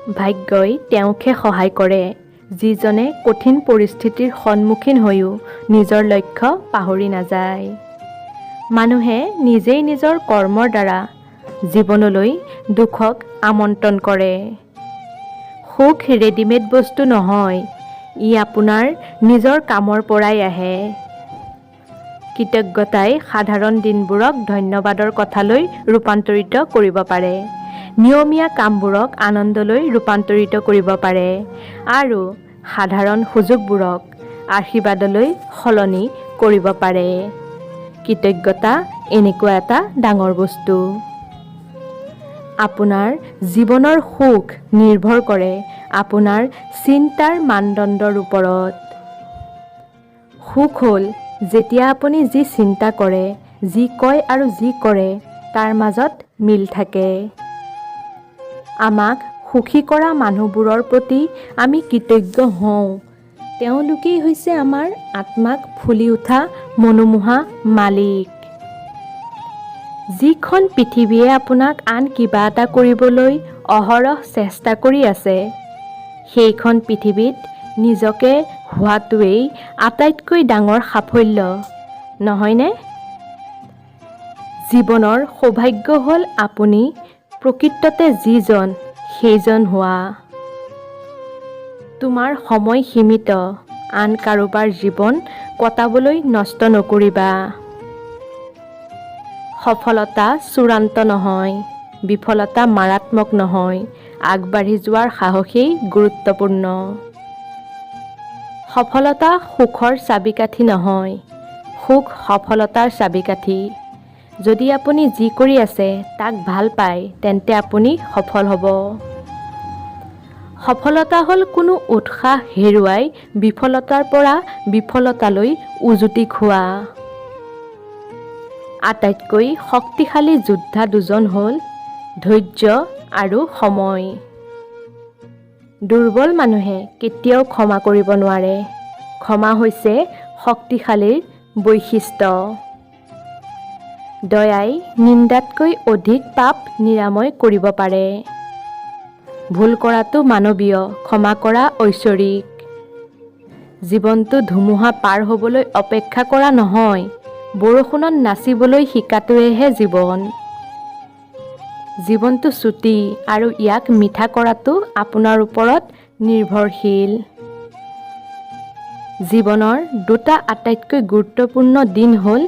ভাগ্যই তেওঁকহে সহায় কৰে, যিজনে কঠিন পৰিস্থিতিৰ সন্মুখীন হৈও নিজৰ লক্ষ্য পাহৰি নাযায়। মানুহে নিজেই নিজৰ কৰ্মৰ দ্বাৰা জীৱনলৈ দুখক আমন্ত্ৰণ কৰে। সুখ ৰেডিমেড বস্তু নহয়, ই আপোনাৰ নিজৰ কামৰ পৰাই আহে। কৃতজ্ঞতাই সাধাৰণ দিনবোৰক ধন্যবাদৰ কথালৈ ৰূপান্তৰিত কৰিব পাৰে, নিয়মীয়া কামবোৰক আনন্দলৈ ৰূপান্তৰিত কৰিব পাৰে আৰু সাধাৰণ সুযোগবোৰক আশীৰ্বাদলৈ সলনি কৰিব পাৰে। কৃতজ্ঞতা এনেকুৱা এটা ডাঙৰ বস্তু। আপোনাৰ জীৱনৰ সুখ নিৰ্ভৰ কৰে আপোনাৰ চিন্তাৰ মানদণ্ডৰ ওপৰত। সুখ হ'ল যেতিয়া আপুনি যি চিন্তা কৰে, যি কয় আৰু যি কৰে তাৰ মাজত মিল থাকে। আমাক সুখী কৰা মানুহবোৰৰ প্ৰতি আমি কৃতজ্ঞ হওঁ। তেওঁলোকেই হৈছে আমাৰ আত্মাক ফুলি উঠা মনোমোহা মালিক। যিখন পৃথিৱীয়ে আপোনাক আন কিবা এটা কৰিবলৈ অহৰহ চেষ্টা কৰি আছে, সেইখন পৃথিৱীত নিজকে হোৱাটোৱেই আটাইতকৈ ডাঙৰ সাফল্য, নহয়নে? জীৱনৰ সৌভাগ্য হ'ল আপুনি প্ৰকৃততে যিজন সেইজন হোৱা। তোমাৰ সময় সীমিত, আন কাৰোবাৰ জীৱন কটাবলৈ নষ্ট নকৰিবা। সফলতা চূড়ান্ত নহয়, বিফলতা মাৰাত্মক নহয়, আগবাঢ়ি যোৱাৰ সাহসেই গুৰুত্বপূৰ্ণ। সফলতা সুখৰ চাবিকাঠি নহয়, সুখ সফলতাৰ চাবিকাঠি। যদি আপুনি যি কৰি আছে তাক ভাল পায়, তেন্তে আপুনি সফল হ'ব। সফলতা হ'ল কোনো উৎসাহ হেৰুৱাই বিফলতাৰ পৰা বিফলতালৈ উজুটি খোৱা। আটাইতকৈ শক্তিশালী যোদ্ধা দুজন হ'ল ধৈৰ্য আৰু সময়। দুৰ্বল মানুহে কেতিয়াও ক্ষমা কৰিব নোৱাৰে। ক্ষমা হৈছে শক্তিশালীৰ বৈশিষ্ট্য। দয়াই নিন্দাতকৈ অধিক পাপ নিৰাময় কৰিব পাৰে। ভুল কৰাটো মানৱীয়, ক্ষমা কৰা ঐশ্বৰিক। জীৱনটো ধুমুহা পাৰ হ'বলৈ অপেক্ষা কৰা নহয়, বৰষুণত নাচিবলৈ শিকাটোৱেহে জীৱন। জীৱনটো চুটি আৰু ইয়াক মিঠা কৰাটো আপোনাৰ ওপৰত নিৰ্ভৰশীল। জীৱনৰ দুটা আটাইতকৈ গুৰুত্বপূৰ্ণ দিন হ'ল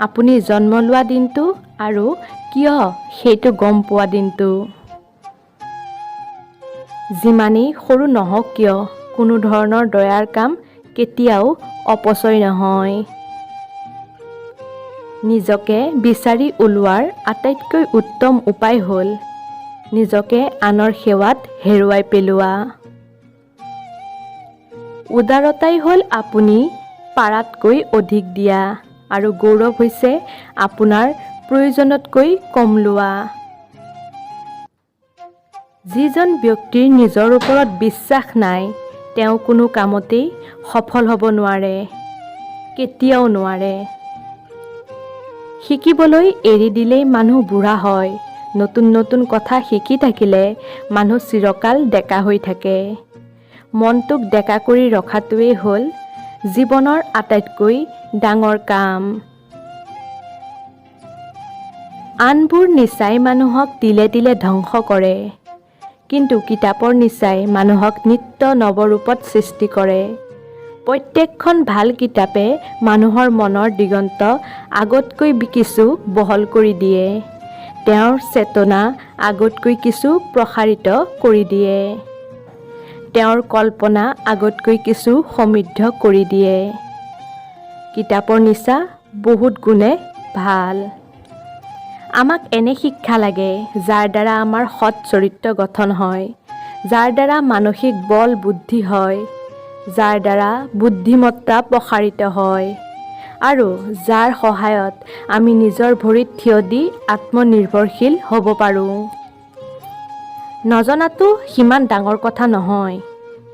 আপুনি জন্ম লোৱা দিনটো আৰু কিয় সেইটো গম পোৱা দিনটো। যিমানেই সৰু নহওক কিয়, কোনো ধৰণৰ দয়াৰ কাম কেতিয়াও অপচয় নহয়। নিজকে বিচাৰি উলিওৱাৰ আটাইতকৈ উত্তম উপায় হ'ল নিজকে আনৰ সেৱাত হেৰুৱাই পেলোৱা। উদাৰতাই হ'ল আপুনি পাৰাতকৈ অধিক দিয়া আৰু গৌৰৱ হৈছে আপোনাৰ প্ৰয়োজনতকৈ কম লোৱা। যিজন ব্যক্তিৰ নিজৰ ওপৰত বিশ্বাস নাই, তেওঁ কোনো কামতেই সফল হ'ব নোৱাৰে, কেতিয়াও নোৱাৰে। শিকিবলৈ এৰি দিলেই মানুহ বুঢ়া হয়, নতুন নতুন কথা শিকি থাকিলে মানুহ চিৰকাল ডেকা হৈ থাকে। মনটোক ডেকা কৰি ৰখাটোৱেই হ'ল জীৱনৰ আটাইতকৈ ডাঙৰ কাম। আনবোৰ নিচাই মানুহক তিলে তিলে ধ্বংস কৰে, কিন্তু কিতাপৰ নিচাই মানুহক নিত্য নৱৰূপত সৃষ্টি কৰে। প্ৰত্যেকখন ভাল কিতাপে মানুহৰ মনৰ দিগন্ত আগতকৈ কিছু বহল কৰি দিয়ে, তেওঁৰ চেতনা আগতকৈ কিছু প্ৰসাৰিত কৰি দিয়ে, তেওঁৰ কল্পনা আগতকৈ কিছু সমৃদ্ধ কৰি দিয়ে। কিতাপৰ নিচা বহুত গুণে ভাল। আমাক এনে শিক্ষা লাগে যাৰ দ্বাৰা আমাৰ সৎ চৰিত্ৰ গঠন হয়, যাৰ দ্বাৰা মানসিক বল বুদ্ধি হয়, যাৰ দ্বাৰা বুদ্ধিমত্তা প্ৰসাৰিত হয় আৰু যাৰ সহায়ত আমি নিজৰ ভৰিত থিয় দি আত্মনিৰ্ভৰশীল হ'ব পাৰোঁ। নজনাটো সিমান ডাঙৰ কথা নহয়,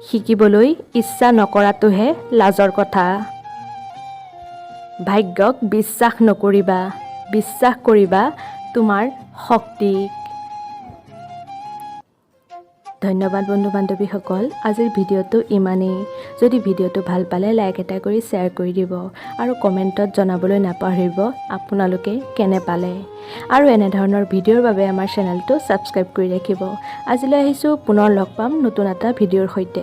শিকিবলৈ ইচ্ছা নকৰাটোহে লাজৰ কথা। ভাগ্যক বিশ্বাস নকৰিবা, বিশ্বাস কৰিবা তোমাৰ শক্তিক। ধন্যবাদ বন্ধু বান্ধৱীসকল। আজিৰ ভিডিঅ'টো ইমানেই। যদি ভিডিঅ'টো ভাল পালে লাইক এটা কৰি শ্বেয়াৰ কৰি দিব আৰু কমেণ্টত জনাবলৈ নাপাহৰিব আপোনালোকে কেনে পালে। আৰু এনেধৰণৰ ভিডিঅ'ৰ বাবে আমাৰ চেনেলটো ছাবস্ক্ৰাইব কৰি ৰাখিব। আজিলৈ আহিছোঁ, পুনৰ লগ পাম নতুন এটা ভিডিঅ'ৰ সৈতে।